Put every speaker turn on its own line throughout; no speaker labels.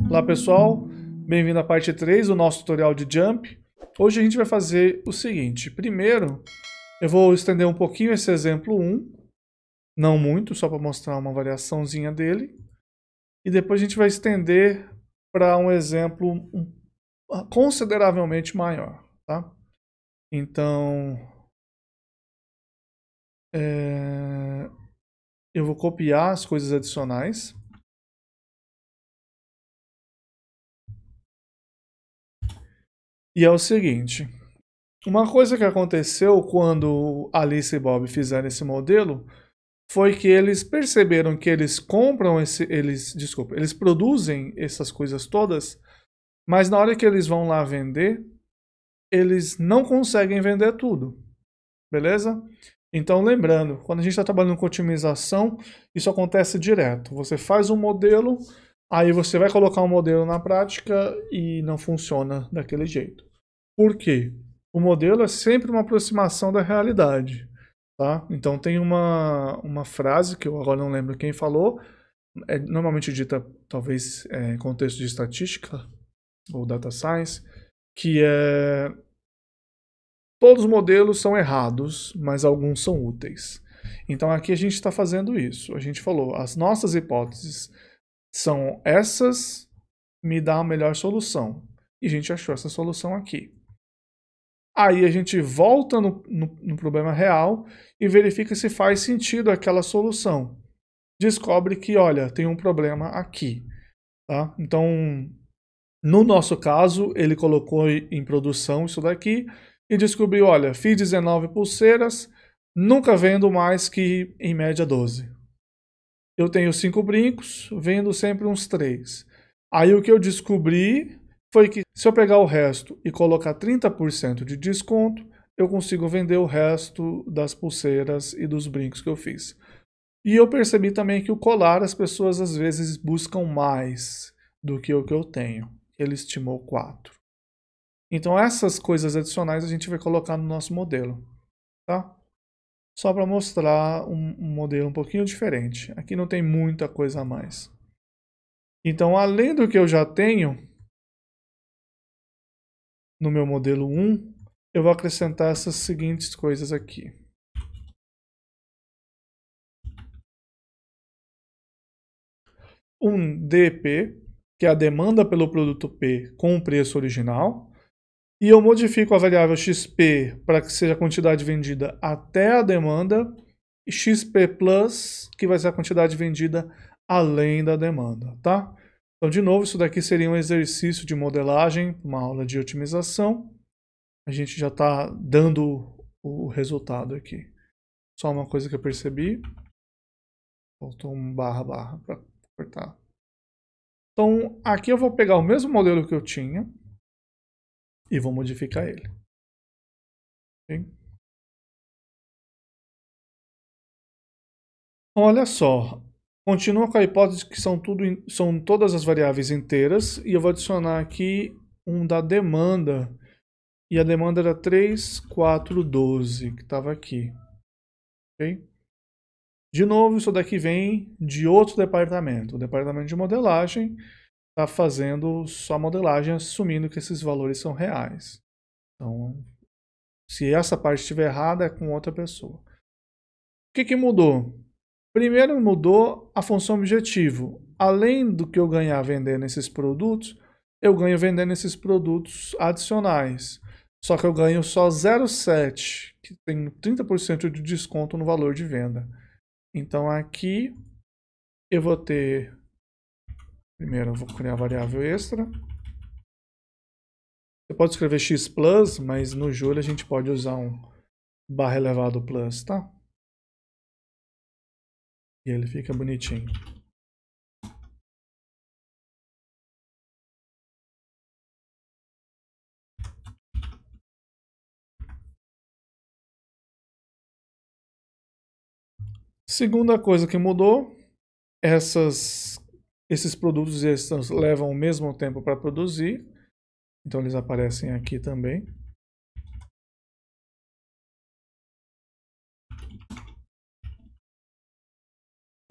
Olá pessoal, bem-vindo à parte 3 do nosso tutorial de Jump. Hoje a gente vai fazer o seguinte: primeiro eu vou estender um pouquinho esse exemplo 1, não muito, só para mostrar uma variaçãozinha dele. E depois a gente vai estender para um exemplo consideravelmente maior, tá? Então, eu vou copiar as coisas adicionais. E é o seguinte, uma coisa que aconteceu quando Alice e Bob fizeram esse modelo foi que eles perceberam que eles eles produzem essas coisas todas, mas na hora que eles vão lá vender, eles não conseguem vender tudo, beleza? Então lembrando, quando a gente está trabalhando com otimização, isso acontece direto. Você faz um modelo, aí você vai colocar um modelo na prática e não funciona daquele jeito. Por quê? O modelo é sempre uma aproximação da realidade. Tá? Então tem uma frase que eu agora não lembro quem falou, é normalmente dita talvez em contexto de estatística ou data science, que é: todos os modelos são errados, mas alguns são úteis. Então aqui a gente está fazendo isso. A gente falou, as nossas hipóteses são essas, me dá a melhor solução. E a gente achou essa solução aqui. Aí a gente volta no problema real e verifica se faz sentido aquela solução. Descobre que, olha, tem um problema aqui. Tá? Então, no nosso caso, ele colocou em produção isso daqui e descobriu, olha, fiz 19 pulseiras, nunca vendo mais que, em média, 12. Eu tenho 5 brincos, vendo sempre uns 3. Aí o que eu descobri foi que se eu pegar o resto e colocar 30% de desconto, eu consigo vender o resto das pulseiras e dos brincos que eu fiz. E eu percebi também que o colar, as pessoas às vezes buscam mais do que o que eu tenho. Ele estimou 4. Então essas coisas adicionais a gente vai colocar no nosso modelo, tá? Só para mostrar um modelo um pouquinho diferente. Aqui não tem muita coisa a mais. Então, além do que eu já tenho no meu modelo 1, eu vou acrescentar essas seguintes coisas aqui. Um DP, que é a demanda pelo produto P com o preço original. E eu modifico a variável XP para que seja a quantidade vendida até a demanda. E XP Plus, que vai ser a quantidade vendida além da demanda, tá? Então, de novo, isso daqui seria um exercício de modelagem, uma aula de otimização. A gente já está dando o resultado aqui. Só uma coisa que eu percebi. Faltou um barra para cortar. Então, aqui eu vou pegar o mesmo modelo que eu tinha e vou modificar ele. Okay? Então, olha só. Continua com a hipótese que são todas as variáveis inteiras e eu vou adicionar aqui um da demanda. E a demanda era 3, 4, 12, que estava aqui. Okay? De novo, isso daqui vem de outro departamento. O departamento de modelagem está fazendo só modelagem, assumindo que esses valores são reais. Então, se essa parte estiver errada, é com outra pessoa. O que mudou? Primeiro mudou a função objetivo. Além do que eu ganhar vendendo esses produtos, eu ganho vendendo esses produtos adicionais. Só que eu ganho só 0,7, que tem 30% de desconto no valor de venda. Então aqui eu vou ter... Primeiro eu vou criar a variável extra. Você pode escrever x plus, mas no Julia a gente pode usar um barra elevado plus, tá? E ele fica bonitinho. Segunda coisa que mudou, esses produtos extras levam o mesmo tempo para produzir, então eles aparecem aqui também.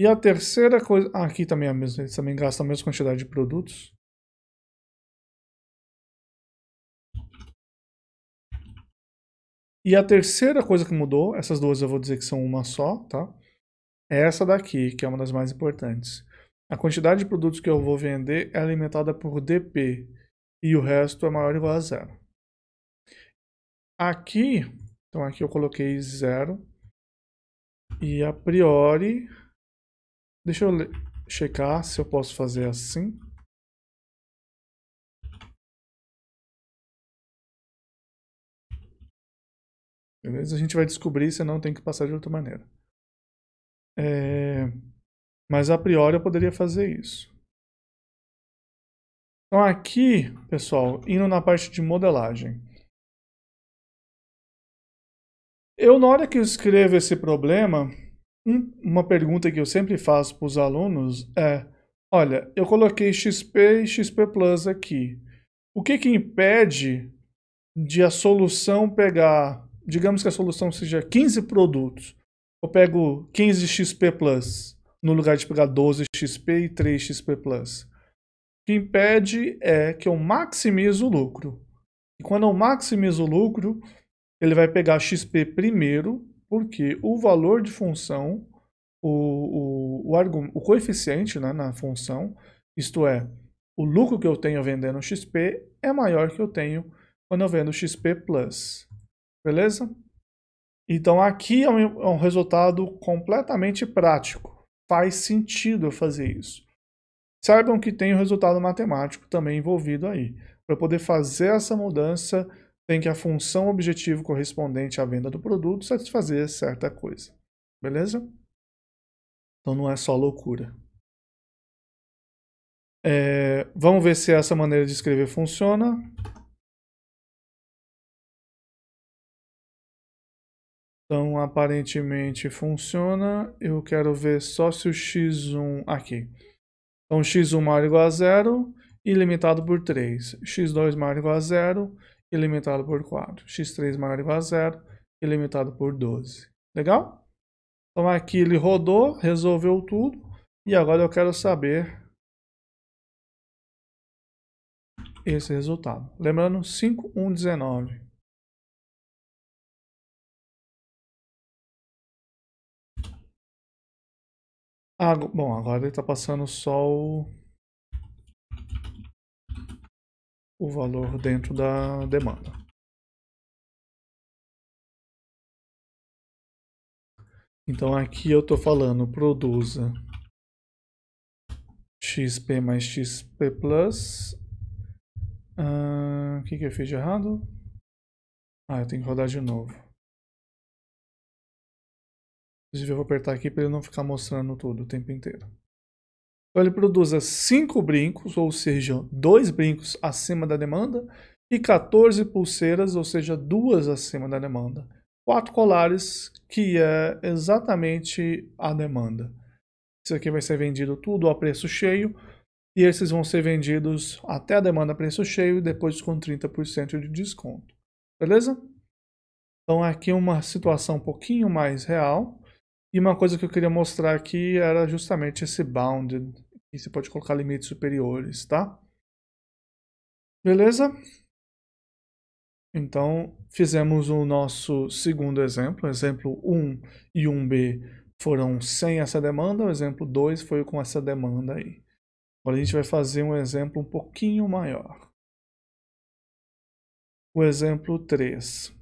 E a terceira coisa, aqui também é a mesma, eles também gastam a mesma quantidade de produtos. E a terceira coisa que mudou, essas duas eu vou dizer que são uma só, tá? É essa daqui, que é uma das mais importantes. A quantidade de produtos que eu vou vender é alimentada por DP e o resto é maior ou igual a zero. Aqui, então aqui eu coloquei zero e a priori, deixa eu checar se eu posso fazer assim. Beleza? A gente vai descobrir, senão tem que passar de outra maneira. Mas a priori eu poderia fazer isso. Então aqui, pessoal, indo na parte de modelagem. Na hora que eu escrevo esse problema, uma pergunta que eu sempre faço para os alunos é: olha, eu coloquei XP e XP Plus aqui. O que impede de a solução pegar, digamos que a solução seja 15 produtos. Eu pego 15 XP Plus no lugar de pegar 12 XP e 3 XP Plus. O que impede é que eu maximizo o lucro. E quando eu maximizo o lucro, ele vai pegar XP primeiro, porque o valor de função, o coeficiente, né, na função, isto é, o lucro que eu tenho vendendo XP é maior que eu tenho quando eu vendo XP Plus. Beleza? Então aqui é um resultado completamente prático. Faz sentido eu fazer isso. Saibam que tem o resultado matemático também envolvido aí. Para poder fazer essa mudança, tem que a função objetivo correspondente à venda do produto satisfazer certa coisa. Beleza? Então não é só loucura. Vamos ver se essa maneira de escrever funciona. Então, aparentemente funciona. Eu quero ver só se o x1 aqui. Então, x1 maior ou igual a 0, ilimitado por 3. x2 maior ou igual a 0, ilimitado por 4. x3 maior ou igual a 0, ilimitado por 12. Legal? Então, aqui ele rodou, resolveu tudo. E agora eu quero saber esse resultado. Lembrando, 5, 1, 19. Bom, agora ele está passando só o valor dentro da demanda. Então aqui eu estou falando produza XP mais XP Plus. O que eu fiz de errado? Eu tenho que rodar de novo. Inclusive eu vou apertar aqui para ele não ficar mostrando tudo o tempo inteiro. Então ele produza 5 brincos, ou seja, 2 brincos acima da demanda, e 14 pulseiras, ou seja, 2 acima da demanda. 4 colares, que é exatamente a demanda. Isso aqui vai ser vendido tudo a preço cheio, e esses vão ser vendidos até a demanda a preço cheio e depois com 30% de desconto. Beleza? Então aqui uma situação um pouquinho mais real. E uma coisa que eu queria mostrar aqui era justamente esse bounded. E você pode colocar limites superiores, tá? Beleza? Então, fizemos o nosso segundo exemplo. Exemplo 1 e 1B foram sem essa demanda. O exemplo 2 foi com essa demanda aí. Agora a gente vai fazer um exemplo um pouquinho maior. O exemplo 3.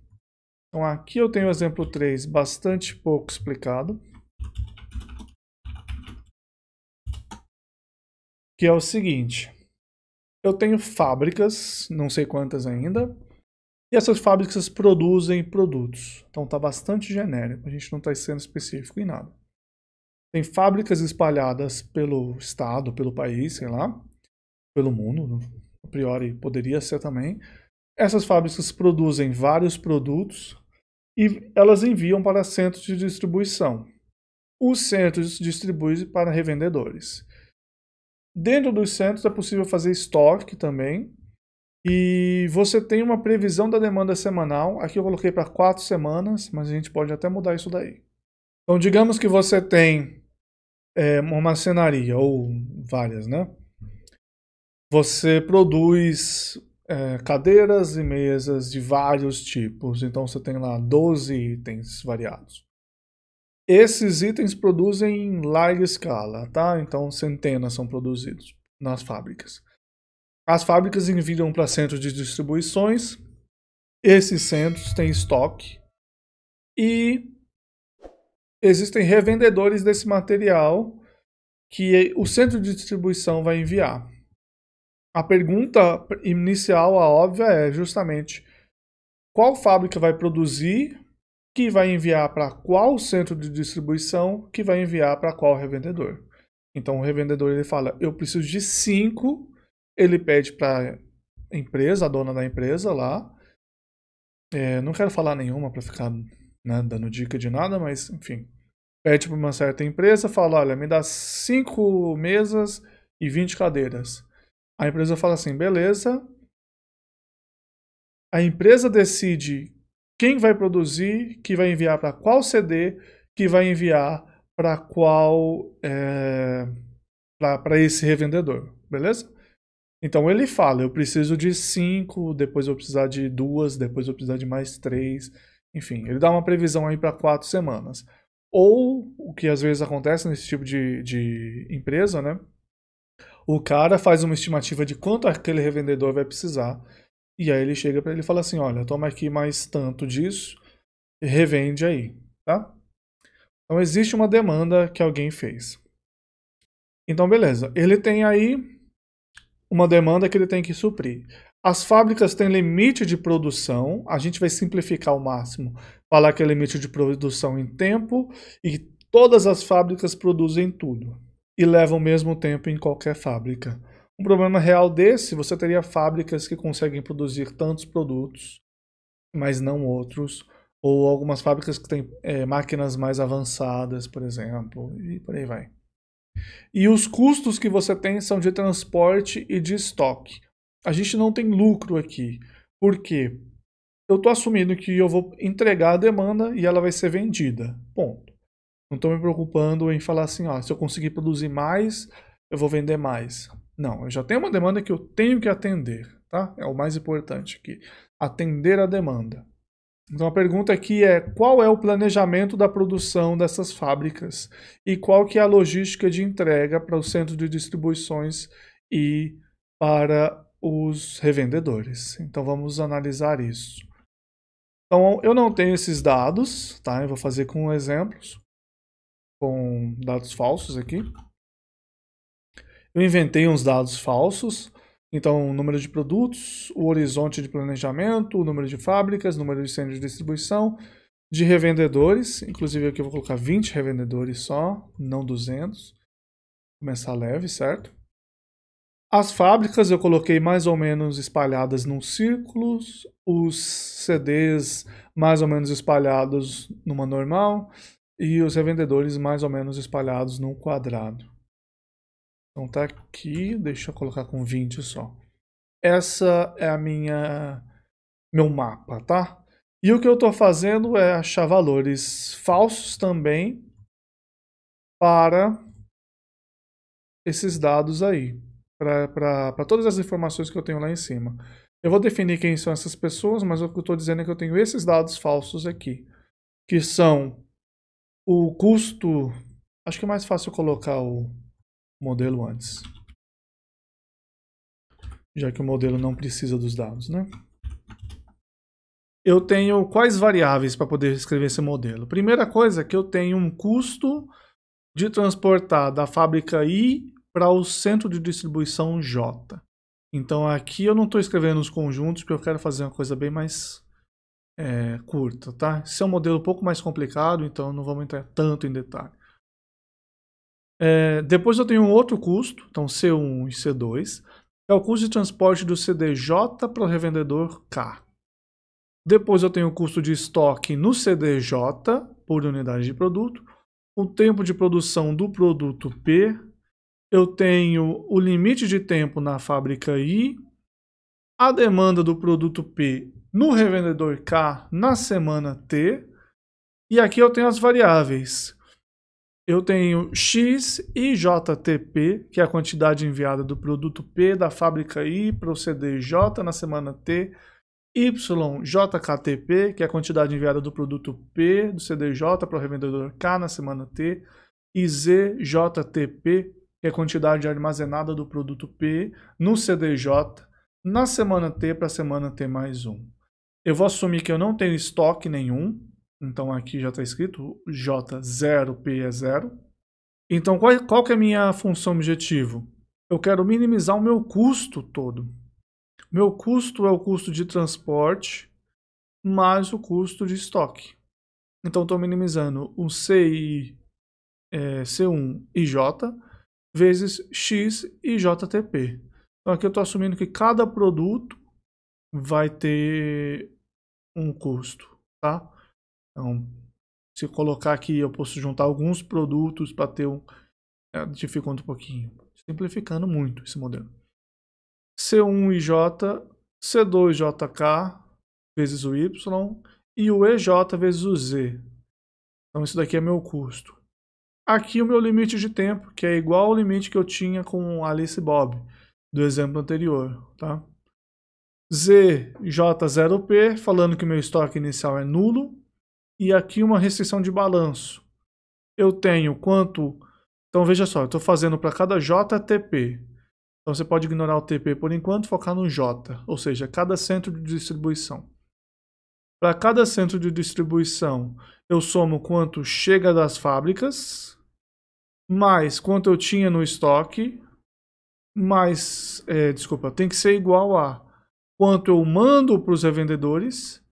Então aqui eu tenho o exemplo 3 bastante pouco explicado. Que é o seguinte. Eu tenho fábricas, não sei quantas ainda, e essas fábricas produzem produtos. Então está bastante genérico, a gente não está sendo específico em nada. Tem fábricas espalhadas pelo estado, pelo país, sei lá, pelo mundo, a priori poderia ser também. Essas fábricas produzem vários produtos e elas enviam para centros de distribuição. Os centros distribuem para revendedores. Dentro dos centros é possível fazer estoque também. E você tem uma previsão da demanda semanal. Aqui eu coloquei para 4 semanas, mas a gente pode até mudar isso daí. Então, digamos que você tem uma marcenaria, ou várias, né? Você produz cadeiras e mesas de vários tipos. Então você tem lá 12 itens variados. Esses itens produzem em larga escala, tá? Então centenas são produzidos nas fábricas. As fábricas enviam para centros de distribuições. Esses centros têm estoque e existem revendedores desse material que o centro de distribuição vai enviar. A pergunta inicial, a óbvia, é justamente qual fábrica vai produzir, que vai enviar para qual centro de distribuição, que vai enviar para qual revendedor. Então o revendedor ele fala, eu preciso de 5, ele pede para a empresa, a dona da empresa lá, não quero falar nenhuma para ficar, né, dando dica de nada, mas enfim, pede para uma certa empresa, fala, olha, me dá 5 mesas e 20 cadeiras. A empresa fala assim, beleza. A empresa decide quem vai produzir, que vai enviar para qual CD, que vai enviar para qual para esse revendedor, beleza? Então ele fala, eu preciso de 5, depois eu vou precisar de 2, depois eu vou precisar de mais 3, enfim, ele dá uma previsão aí para 4 semanas. Ou o que às vezes acontece nesse tipo de empresa, né? O cara faz uma estimativa de quanto aquele revendedor vai precisar. E aí ele chega para ele e fala assim, olha, toma aqui mais tanto disso e revende aí, tá? Então existe uma demanda que alguém fez. Então beleza, ele tem aí uma demanda que ele tem que suprir. As fábricas têm limite de produção, a gente vai simplificar ao máximo, falar que é limite de produção em tempo e todas as fábricas produzem tudo e levam o mesmo tempo em qualquer fábrica. Um problema real desse, você teria fábricas que conseguem produzir tantos produtos, mas não outros, ou algumas fábricas que têm máquinas mais avançadas, por exemplo, e por aí vai. E os custos que você tem são de transporte e de estoque. A gente não tem lucro aqui. Por quê? Eu estou assumindo que eu vou entregar a demanda e ela vai ser vendida. Ponto. Não estou me preocupando em falar assim, ó, se eu conseguir produzir mais, eu vou vender mais. Não, eu já tenho uma demanda que eu tenho que atender, tá? É o mais importante aqui. Atender a demanda. Então a pergunta aqui é, qual é o planejamento da produção dessas fábricas? E qual que é a logística de entrega para o centro de distribuições e para os revendedores? Então vamos analisar isso. Então eu não tenho esses dados, tá? Eu vou fazer com exemplos, com dados falsos aqui. Eu inventei uns dados falsos, então o número de produtos, o horizonte de planejamento, o número de fábricas, o número de centros de distribuição, de revendedores, inclusive aqui eu vou colocar 20 revendedores só, não 200, começar leve, certo? As fábricas eu coloquei mais ou menos espalhadas num círculo, os CDs mais ou menos espalhados numa normal e os revendedores mais ou menos espalhados num quadrado. Então tá aqui, deixa eu colocar com 20 só. Essa é meu mapa, tá? E o que eu estou fazendo é achar valores falsos também para esses dados aí, para todas as informações que eu tenho lá em cima. Eu vou definir quem são essas pessoas, mas o que eu estou dizendo é que eu tenho esses dados falsos aqui, que são o custo. Acho que é mais fácil colocar o modelo antes, já que o modelo não precisa dos dados, né? Eu tenho quais variáveis para poder escrever esse modelo? Primeira coisa é que eu tenho um custo de transportar da fábrica I para o centro de distribuição J. Então aqui eu não estou escrevendo os conjuntos porque eu quero fazer uma coisa bem mais curta, tá? Esse é um modelo um pouco mais complicado, então não vamos entrar tanto em detalhe. Depois eu tenho um outro custo, então C1 e C2, é o custo de transporte do CDJ para o revendedor K. Depois eu tenho o custo de estoque no CDJ por unidade de produto, o tempo de produção do produto P, eu tenho o limite de tempo na fábrica I, a demanda do produto P no revendedor K na semana T, e aqui eu tenho as variáveis. Eu tenho X IJTP, que é a quantidade enviada do produto P da fábrica I para o CD J na semana T. YJKTP, que é a quantidade enviada do produto P do CDJ para o revendedor K na semana T. E ZJTP, que é a quantidade armazenada do produto P no CDJ na semana T para a semana T mais 1. Eu vou assumir que eu não tenho estoque nenhum. Então aqui já está escrito J0P é 0. Então qual que é a minha função objetivo? Eu quero minimizar o meu custo todo. Meu custo é o custo de transporte mais o custo de estoque. Então estou minimizando o C1 IJ vezes X IJTP. Então aqui eu estou assumindo que cada produto vai ter um custo, tá? Então, se eu colocar aqui, eu posso juntar alguns produtos para ter um... dificulta um pouquinho. Simplificando muito esse modelo. C1IJ, C2JK vezes o Y e o EJ vezes o Z. Então isso daqui é meu custo. Aqui o meu limite de tempo, que é igual ao limite que eu tinha com Alice e Bob, do exemplo anterior, tá? ZJ0P, falando que o meu estoque inicial é nulo. E aqui uma restrição de balanço. Eu tenho quanto... Então veja só, eu estou fazendo para cada JTP. Então você pode ignorar o TP por enquanto, focar no J, ou seja, cada centro de distribuição. Para cada centro de distribuição, eu somo quanto chega das fábricas, mais quanto eu tinha no estoque, mais, tem que ser igual a quanto eu mando para os revendedores,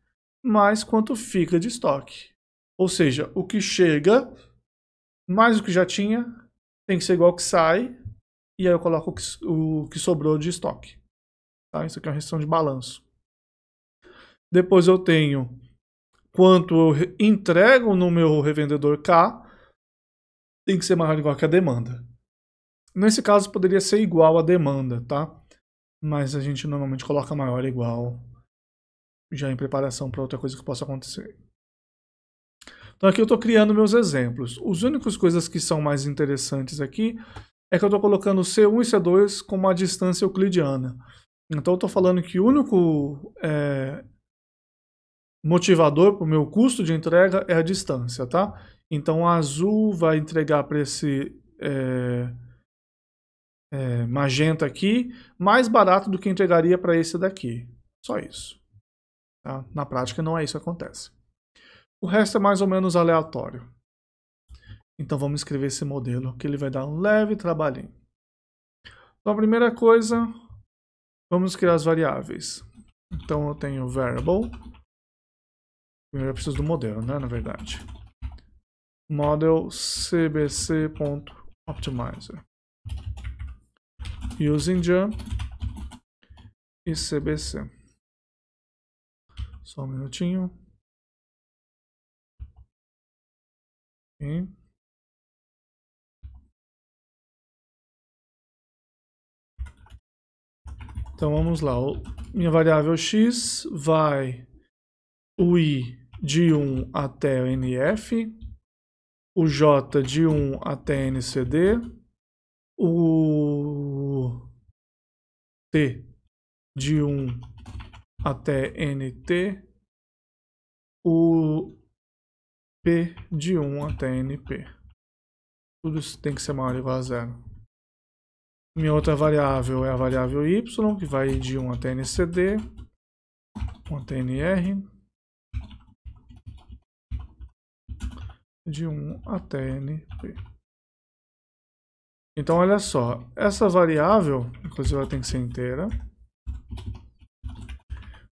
mais quanto fica de estoque. Ou seja, o que chega, mais o que já tinha, tem que ser igual ao que sai, e aí eu coloco o que sobrou de estoque. Tá? Isso aqui é uma restrição de balanço. Depois eu tenho quanto eu entrego no meu revendedor K, tem que ser maior ou igual que a demanda. Nesse caso poderia ser igual à demanda, tá? Mas a gente normalmente coloca maior ou igual, já em preparação para outra coisa que possa acontecer. Então aqui eu estou criando meus exemplos. As únicas coisas que são mais interessantes aqui é que eu estou colocando C1 e C2 com uma distância euclidiana. Então eu estou falando que o único motivador para o meu custo de entrega é a distância, tá? Então o azul vai entregar para esse magenta aqui mais barato do que entregaria para esse daqui. Só isso. Tá? Na prática não é isso que acontece. O resto é mais ou menos aleatório. Então vamos escrever esse modelo que ele vai dar um leve trabalhinho. Então a primeira coisa, vamos criar as variáveis. Então eu tenho variable. Primeiro eu preciso do modelo, né, na verdade. Model cbc.optimizer. Using jump e cbc. Só um minutinho. Okay. Então vamos lá, minha variável x vai o i de 1 até o nf, o j de 1 até ncd, o t de 1 até nt, o p de 1 até np. Tudo isso tem que ser maior ou igual a 0. Minha outra variável é a variável y, que vai de 1 até ncd, 1 até nr, de 1 até np. Então, olha só, essa variável, inclusive ela tem que ser inteira.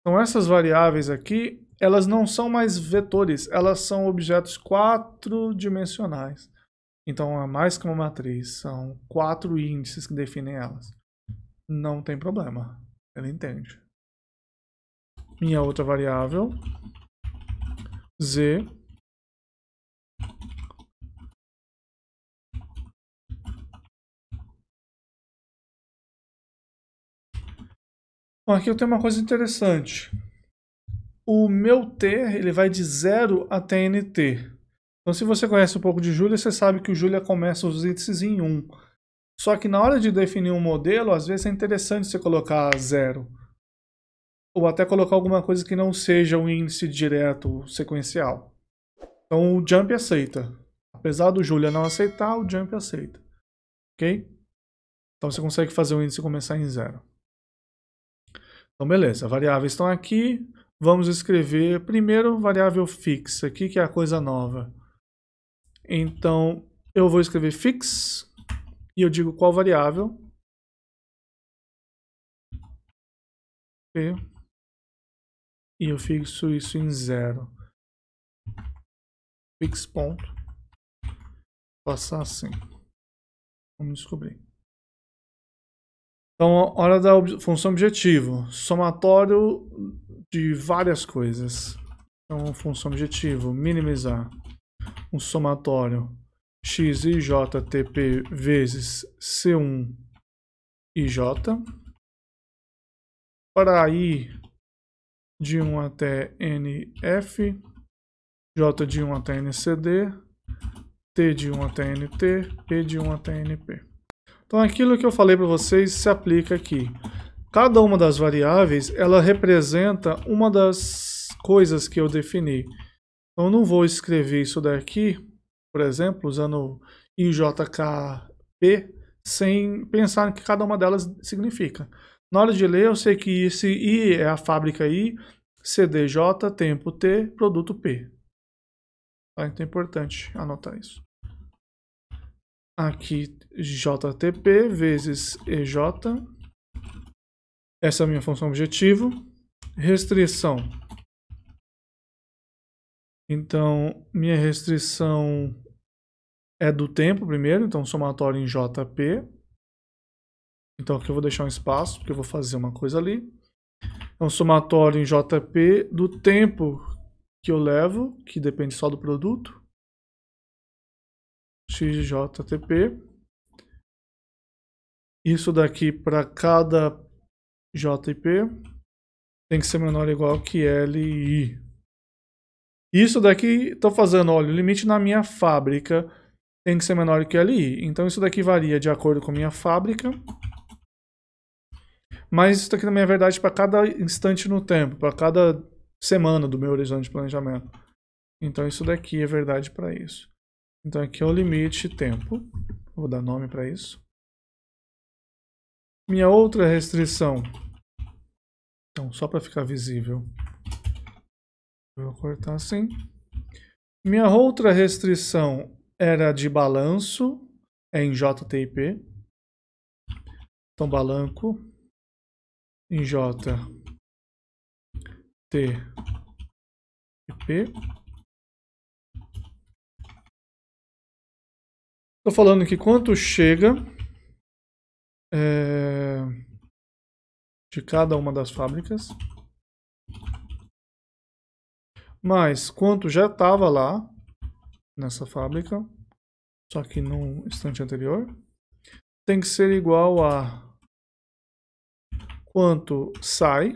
Então, essas variáveis aqui, elas não são mais vetores, elas são objetos 4-dimensionais. Então, é mais que uma matriz, são 4 índices que definem elas. Não tem problema, ela entende. Minha outra variável, z, bom, aqui eu tenho uma coisa interessante. O meu t, ele vai de 0 até nt. Então, se você conhece um pouco de Julia, você sabe que o Julia começa os índices em 1. Só que na hora de definir um modelo, às vezes é interessante você colocar 0. Ou até colocar alguma coisa que não seja um índice direto sequencial. Então, o Jump aceita. Apesar do Julia não aceitar, o Jump aceita. Ok? Então, você consegue fazer o índice começar em 0. Então, beleza. Variáveis estão aqui. Vamos escrever primeiro variável fixa aqui, que é a coisa nova. Então, eu vou escrever fix e eu digo qual variável. P. E eu fixo isso em 0. Fix ponto. Passar assim. Vamos descobrir. Então, hora da função objetivo. Somatório de várias coisas. Então, função objetivo, minimizar um somatório xijtp vezes c1 ij para i de 1 até nf, j de 1 até ncd, t de 1 até nt, p de 1 até np. Então aquilo que eu falei para vocês se aplica aqui. Cada uma das variáveis, ela representa uma das coisas que eu defini. Então eu não vou escrever isso daqui, por exemplo, usando IJKP, sem pensar no que cada uma delas significa. Na hora de ler, eu sei que esse I é a fábrica I, CDJ, tempo T, produto P. Tá? Então é importante anotar isso. Aqui, JTP vezes EJ. Essa é a minha função objetivo. Restrição. Então, minha restrição é do tempo primeiro, então somatório em JP. Então aqui eu vou deixar um espaço, porque eu vou fazer uma coisa ali. Então somatório em JP do tempo que eu levo, que depende só do produto. XJTP. Isso daqui para cada JP tem que ser menor ou igual que LI. Isso daqui, estou fazendo, olha, o limite na minha fábrica tem que ser menor que LI. Então isso daqui varia de acordo com a minha fábrica. Mas isso daqui também é verdade para cada instante no tempo, para cada semana do meu horizonte de planejamento. Então isso daqui é verdade para isso. Então aqui é o limite tempo. Vou dar nome para isso. Minha outra restrição. Então, só para ficar visível. Vou cortar assim. Minha outra restrição era de balanço. É em JTIP. Então, balanço em JTIP. Estou falando que quanto chega de cada uma das fábricas, mais quanto já estava lá nessa fábrica, só que no instante anterior, tem que ser igual a quanto sai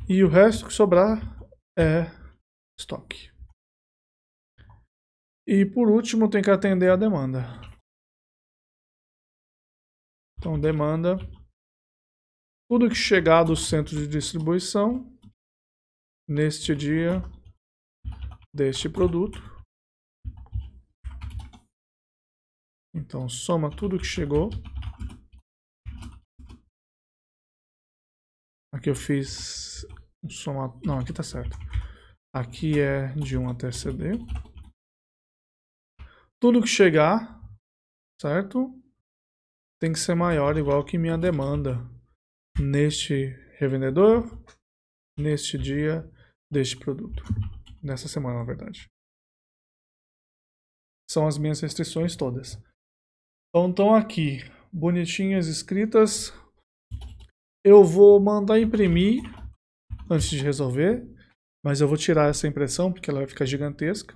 e o resto que sobrar é estoque. E por último tem que atender a demanda. Então demanda, tudo que chegar do centro de distribuição neste dia deste produto. Então soma tudo que chegou. Aqui eu fiz soma, não, aqui tá certo. Aqui é de 1 até CD. Tudo que chegar, certo? Tem que ser maior, igual que minha demanda neste revendedor, neste dia deste produto. Nessa semana, na verdade. São as minhas restrições todas. Então estão aqui, bonitinhas escritas. Eu vou mandar imprimir antes de resolver, mas eu vou tirar essa impressão porque ela vai ficar gigantesca.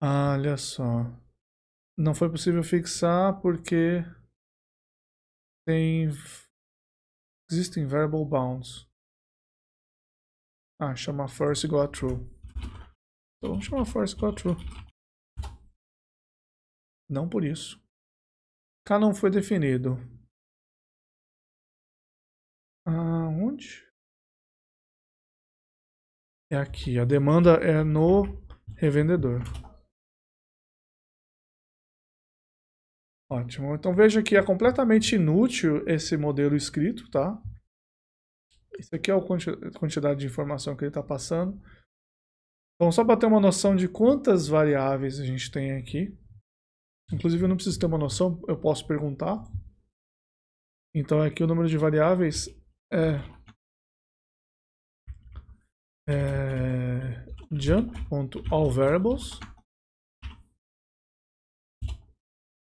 Olha só. Não foi possível fixar porque tem Existing variable bounds. Ah, chama first igual a true. Então vamos chamar first igual a true. Não por isso. K não foi definido. Onde? É aqui. A demanda é no revendedor. Ótimo. Então veja que é completamente inútil esse modelo escrito, tá? Isso aqui é a quantidade de informação que ele está passando. Então, só para ter uma noção de quantas variáveis a gente tem aqui. Inclusive, eu não preciso ter uma noção, eu posso perguntar. Então, aqui o número de variáveis é jump.allVariables.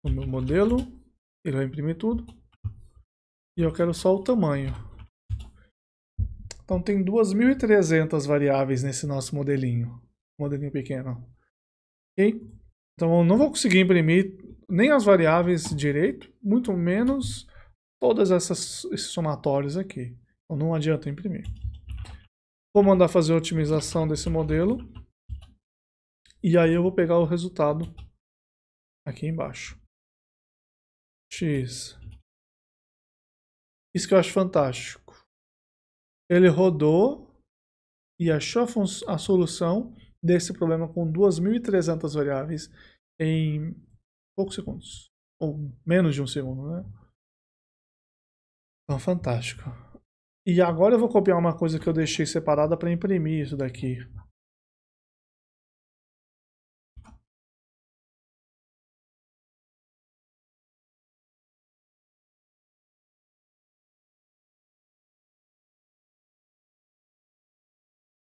O meu modelo, ele vai imprimir tudo. E eu quero só o tamanho. Então tem 2.300 variáveis nesse nosso modelinho. Modelinho pequeno. Ok? Então eu não vou conseguir imprimir nem as variáveis direito, muito menos todas esses somatórios aqui. Então não adianta imprimir. Vou mandar fazer a otimização desse modelo. E aí eu vou pegar o resultado aqui embaixo. X. Isso que eu acho fantástico. Ele rodou e achou a solução desse problema com 2.300 variáveis em poucos segundos. Ou menos de um segundo, né? Então, fantástico. E agora eu vou copiar uma coisa que eu deixei separada para imprimir isso daqui.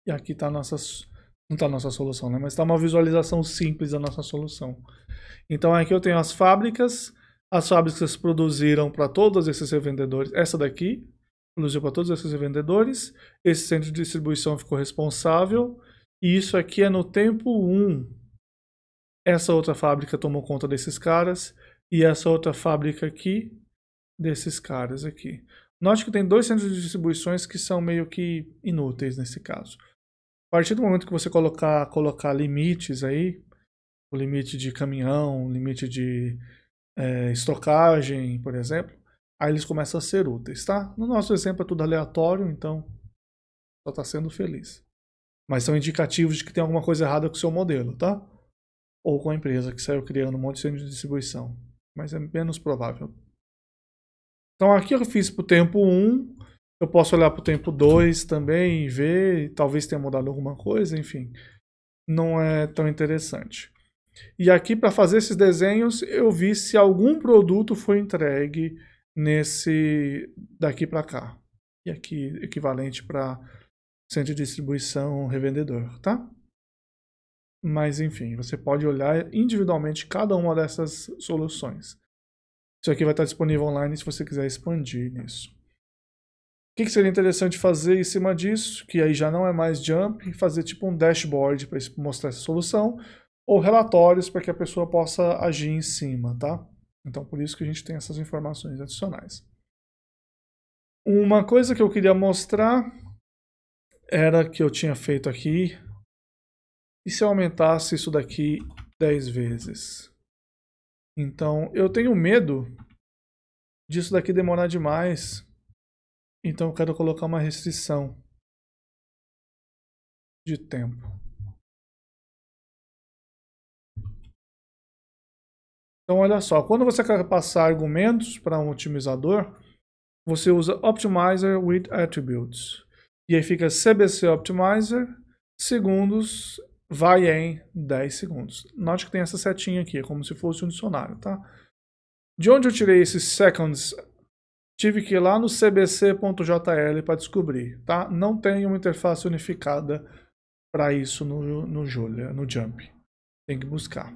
E aqui está não está a nossa solução, né? Mas está uma visualização simples da nossa solução. Então aqui eu tenho as fábricas produziram para todos esses revendedores. Essa daqui produziu para todos esses revendedores. Esse centro de distribuição ficou responsável. E isso aqui é no tempo 1. Essa outra fábrica tomou conta desses caras. E essa outra fábrica aqui, desses caras aqui. Note que tem 2 centros de distribuições que são meio que inúteis nesse caso. A partir do momento que você colocar limites aí, o limite de caminhão, o limite de estocagem, por exemplo, aí eles começam a ser úteis, tá? No nosso exemplo é tudo aleatório, então só está sendo feliz. Mas são indicativos de que tem alguma coisa errada com o seu modelo, tá? Ou com a empresa que saiu criando um monte de centro de distribuição. Mas é menos provável. Então aqui eu fiz para o tempo 1, eu posso olhar para o tempo 2 também e ver, talvez tenha mudado alguma coisa, enfim. Não é tão interessante. E aqui para fazer esses desenhos eu vi se algum produto foi entregue nesse daqui para cá. E aqui equivalente para centro de distribuição revendedor, tá? Mas enfim, você pode olhar individualmente cada uma dessas soluções. Isso aqui vai estar disponível online se você quiser expandir nisso. O que seria interessante fazer em cima disso? Que aí já não é mais jump, fazer tipo um dashboard para mostrar essa solução, ou relatórios para que a pessoa possa agir em cima, tá? Então por isso que a gente tem essas informações adicionais. Uma coisa que eu queria mostrar era que eu tinha feito aqui. E se eu aumentasse isso daqui 10 vezes? Então eu tenho medo disso daqui demorar demais. Então eu quero colocar uma restrição de tempo. Então olha só, quando você quer passar argumentos para um otimizador, você usa Optimizer with Attributes. E aí fica CBC Optimizer, segundos, vai em 10 segundos. Note que tem essa setinha aqui, é como se fosse um dicionário, tá? De onde eu tirei esses seconds? Tive que ir lá no cbc.jl para descobrir, tá? Não tem uma interface unificada para isso no Julia, no Jump. Tem que buscar.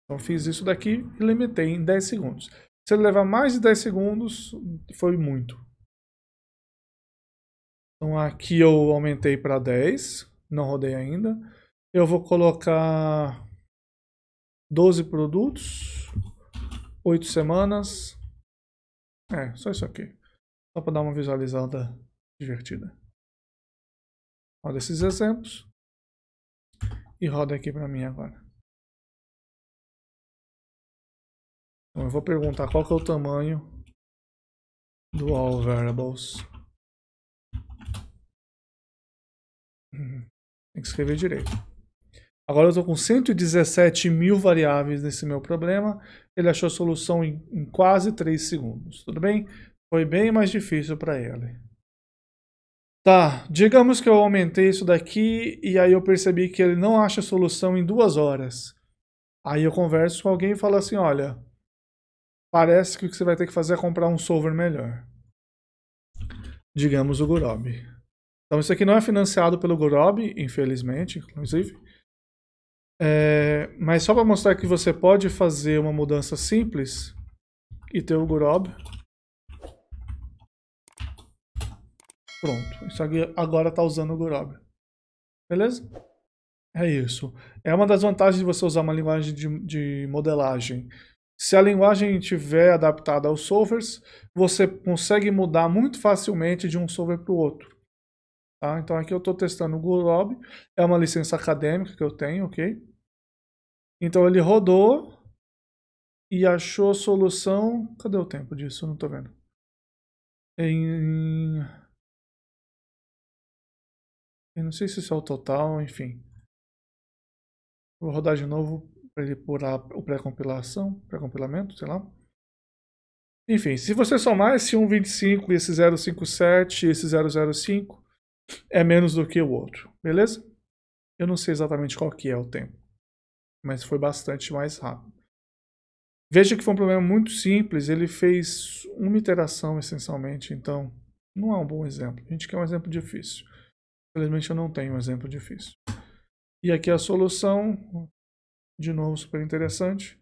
Então fiz isso daqui e limitei em 10 segundos. Se ele levar mais de 10 segundos, foi muito. Então aqui eu aumentei para 10, não rodei ainda. Eu vou colocar 12 produtos, 8 semanas. Só isso aqui. Só para dar uma visualizada divertida. Roda esses exemplos. E roda aqui para mim agora. Então eu vou perguntar qual que é o tamanho do all variables. Tem que escrever direito. Agora eu estou com 117 mil variáveis nesse meu problema. Ele achou a solução em quase 3 segundos. Tudo bem? Foi bem mais difícil para ele. Tá, digamos que eu aumentei isso daqui e aí eu percebi que ele não acha a solução em 2 horas. Aí eu converso com alguém e falo assim, olha, parece que o que você vai ter que fazer é comprar um solver melhor. Digamos o Gurobi. Então isso aqui não é financiado pelo Gurobi, infelizmente, inclusive. Mas só para mostrar que você pode fazer uma mudança simples e ter o Gurobi. Pronto, isso aqui agora está usando o Gurobi. Beleza? É isso. É uma das vantagens de você usar uma linguagem de modelagem. Se a linguagem estiver adaptada aos solvers, você consegue mudar muito facilmente de um solver para o outro. Tá? Então aqui eu estou testando o Gurobi. É uma licença acadêmica que eu tenho, ok? Então ele rodou e achou a solução... Cadê o tempo disso? Eu não estou vendo. Eu não sei se isso é o total, enfim. Vou rodar de novo para ele pôr o pré-compilamento, sei lá. Enfim, se você somar esse 1.25 e esse 0.57 e esse 0.05, é menos do que o outro, beleza? Eu não sei exatamente qual que é o tempo, mas foi bastante mais rápido. Veja que foi um problema muito simples, ele fez uma iteração essencialmente, então não é um bom exemplo. A gente quer um exemplo difícil. Infelizmente eu não tenho um exemplo difícil. E aqui a solução, de novo super interessante,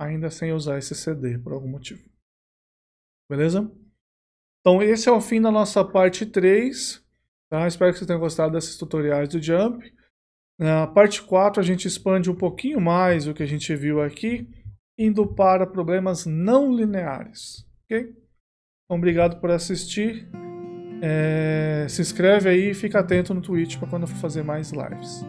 ainda sem usar esse CD por algum motivo. Beleza? Então esse é o fim da nossa parte 3. Tá? Espero que vocês tenham gostado desses tutoriais do Jump. Na parte 4 a gente expande um pouquinho mais o que a gente viu aqui, indo para problemas não lineares. Ok? Então, obrigado por assistir. Se inscreve aí e fica atento no Twitch para quando eu for fazer mais lives.